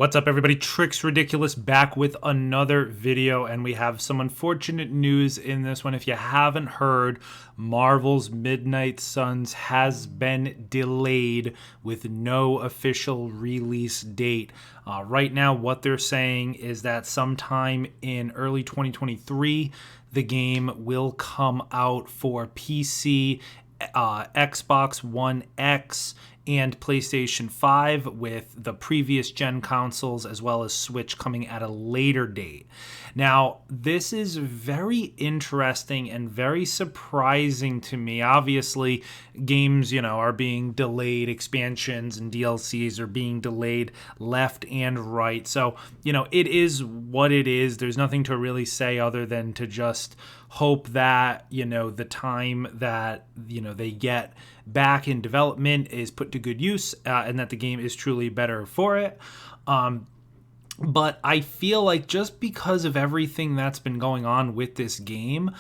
What's up, everybody? Tricks Ridiculous back with another video, and we have some unfortunate news in this one. If you haven't heard, Marvel's Midnight Suns has been delayed with no official release date. Right now, what they're saying is that sometime in early 2023, the game will come out for PC, Xbox One X, and PlayStation 5, with the previous gen consoles as well as Switch coming at a later date. Now, this is very interesting and very surprising to me. Obviously, games, are being delayed, expansions and DLCs are being delayed left and right. So, it is what it is. There's nothing to really say other than to just hope that, the time that, they get back in development is put to good use, and that the game is truly better for it. But I feel like just because of everything that's been going on with this game,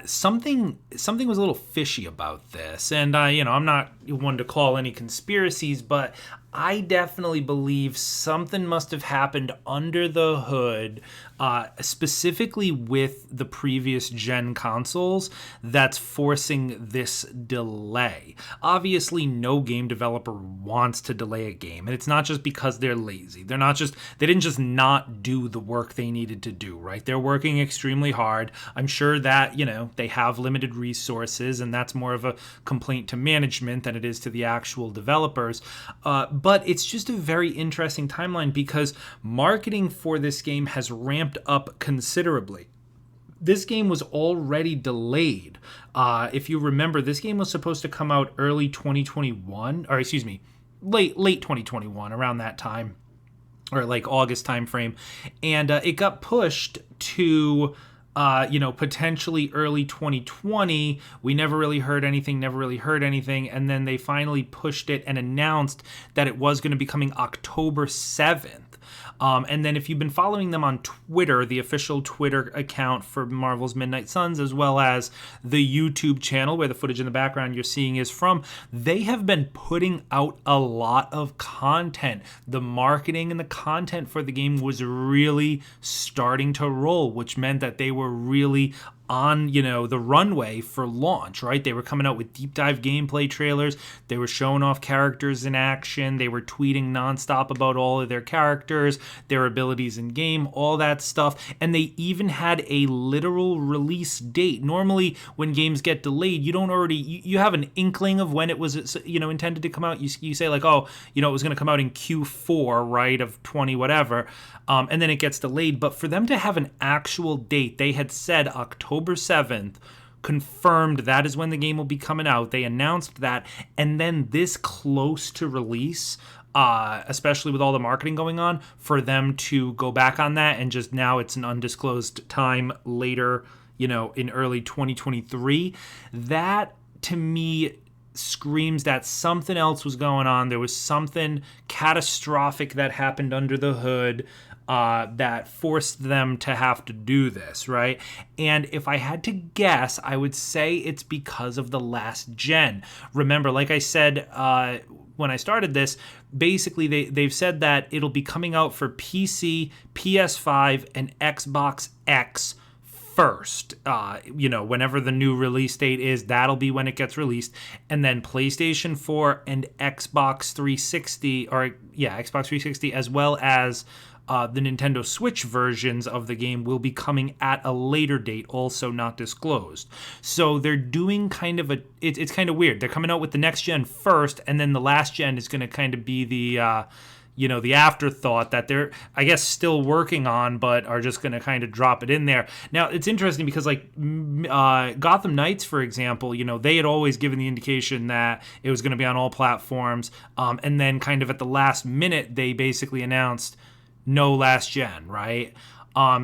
something was a little fishy about this. And I'm not one to call any conspiracies, but I definitely believe something must have happened under the hood, specifically with the previous gen consoles, that's forcing this delay. Obviously, no game developer wants to delay a game, and it's not just because they're lazy. They didn't just not do the work they needed to do, right? They're working extremely hard. I'm sure that, they have limited resources, and that's more of a complaint to management than it is to the actual developers. But it's just a very interesting timeline because marketing for this game has ramped up considerably. This game was already delayed. If you remember, this game was supposed to come out early 2021, or excuse me, late 2021, around that time, or like August timeframe, and it got pushed to potentially early 2020. We never really heard anything, and then they finally pushed it and announced that it was going to be coming October 7th. And then if you've been following them on Twitter, the official Twitter account for Marvel's Midnight Suns, as well as the YouTube channel where the footage in the background you're seeing is from, they have been putting out a lot of content. The marketing and the content for the game was really starting to roll, which meant that they were really on, the runway for launch, right? They were coming out with deep dive gameplay trailers. They were showing off characters in action. They were tweeting nonstop about all of their characters, their abilities in game, all that stuff. And they even had a literal release date. Normally, when games get delayed, you don't already, you have an inkling of when it was, intended to come out. You say like, oh, it was going to come out in Q4, right, of 20 whatever. And then it gets delayed. But for them to have an actual date, they had said October 7th, confirmed that is when the game will be coming out. They announced that, and then this close to release, especially with all the marketing going on, for them to go back on that and just now it's an undisclosed time later, in early 2023, that to me screams that something else was going on. There was something catastrophic that happened under the hood that forced them to have to do this, right? And if I had to guess, I would say it's because of the last gen. Remember, like I said when I started this, basically they've said that it'll be coming out for PC, PS5, and Xbox X first. Whenever the new release date is, that'll be when it gets released. And then PlayStation 4 and Xbox 360, Xbox 360, as well as the Nintendo Switch versions of the game will be coming at a later date, also not disclosed. So they're doing kind of it's kind of weird. They're coming out with the next gen first, and then the last gen is going to kind of be the the afterthought that they're, I guess, still working on, but are just going to kind of drop it in there. Now, it's interesting because, like, Gotham Knights, for example, they had always given the indication that it was going to be on all platforms, and then kind of at the last minute, they basically announced no last gen, right?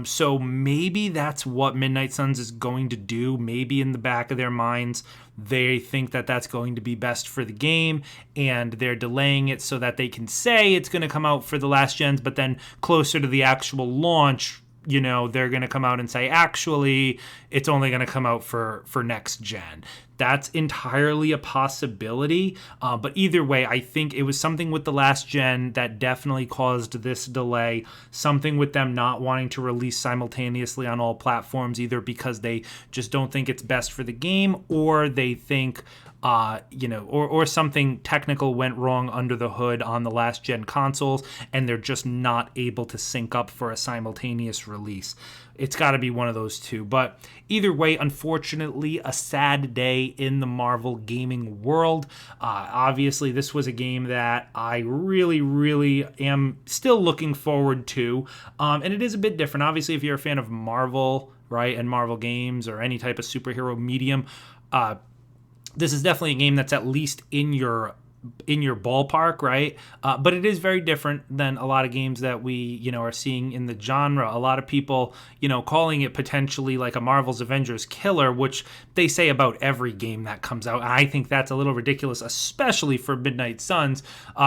So maybe that's what Midnight Suns is going to do. Maybe in the back of their minds, they think that that's going to be best for the game, and they're delaying it so that they can say it's going to come out for the last gens, but then closer to the actual launch, they're going to come out and say, actually, it's only going to come out for next gen. That's entirely a possibility. But either way, I think it was something with the last gen that definitely caused this delay. Something with them not wanting to release simultaneously on all platforms, either because they just don't think it's best for the game, or they think or something technical went wrong under the hood on the last gen consoles, and they're just not able to sync up for a simultaneous release. It's got to be one of those two. But either way, unfortunately, a sad day in the Marvel gaming world. Obviously, this was a game that I really, really am still looking forward to. And it is a bit different. Obviously, if you're a fan of Marvel, right, and Marvel games or any type of superhero medium, this is definitely a game that's at least in your ballpark, right? But it is very different than a lot of games that we, are seeing in the genre. A lot of people, calling it potentially like a Marvel's Avengers killer, which they say about every game that comes out. I think that's a little ridiculous, especially for Midnight Suns,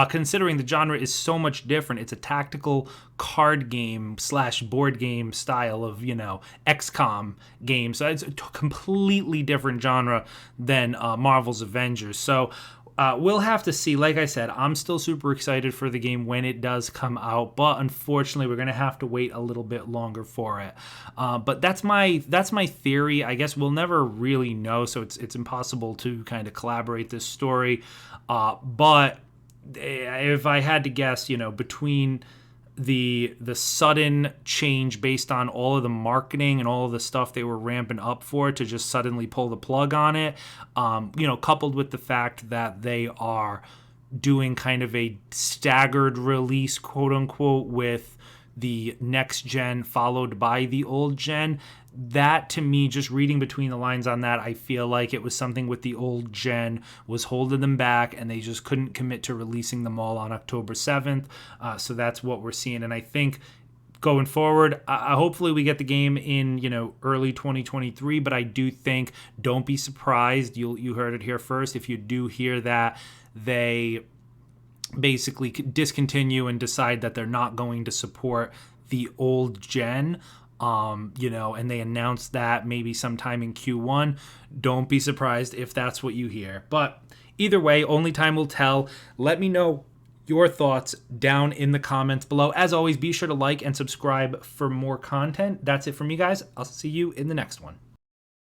considering the genre is so much different. It's a tactical card game / board game style of, XCOM game. So it's a completely different genre than Marvel's Avengers. So we'll have to see. Like I said, I'm still super excited for the game when it does come out, but unfortunately, we're going to have to wait a little bit longer for it. But that's my theory. I guess we'll never really know, so it's impossible to kind of collaborate this story. But if I had to guess, between the sudden change based on all of the marketing and all of the stuff they were ramping up for to just suddenly pull the plug on it, coupled with the fact that they are doing kind of a staggered release, quote unquote, with the next gen followed by the old gen. That, to me, just reading between the lines on that, I feel like it was something with the old gen was holding them back, and they just couldn't commit to releasing them all on October 7th. So that's what we're seeing. And I think going forward, hopefully we get the game in, early 2023. But I do think, don't be surprised. You heard it here first. If you do hear that they basically discontinue and decide that they're not going to support the old gen, and they announced that maybe sometime in Q1, don't be surprised if that's what you hear. But either way, only time will tell. Let me know your thoughts down in the comments below. As always, be sure to like and subscribe for more content. That's it from me, guys. I'll see you in the next one.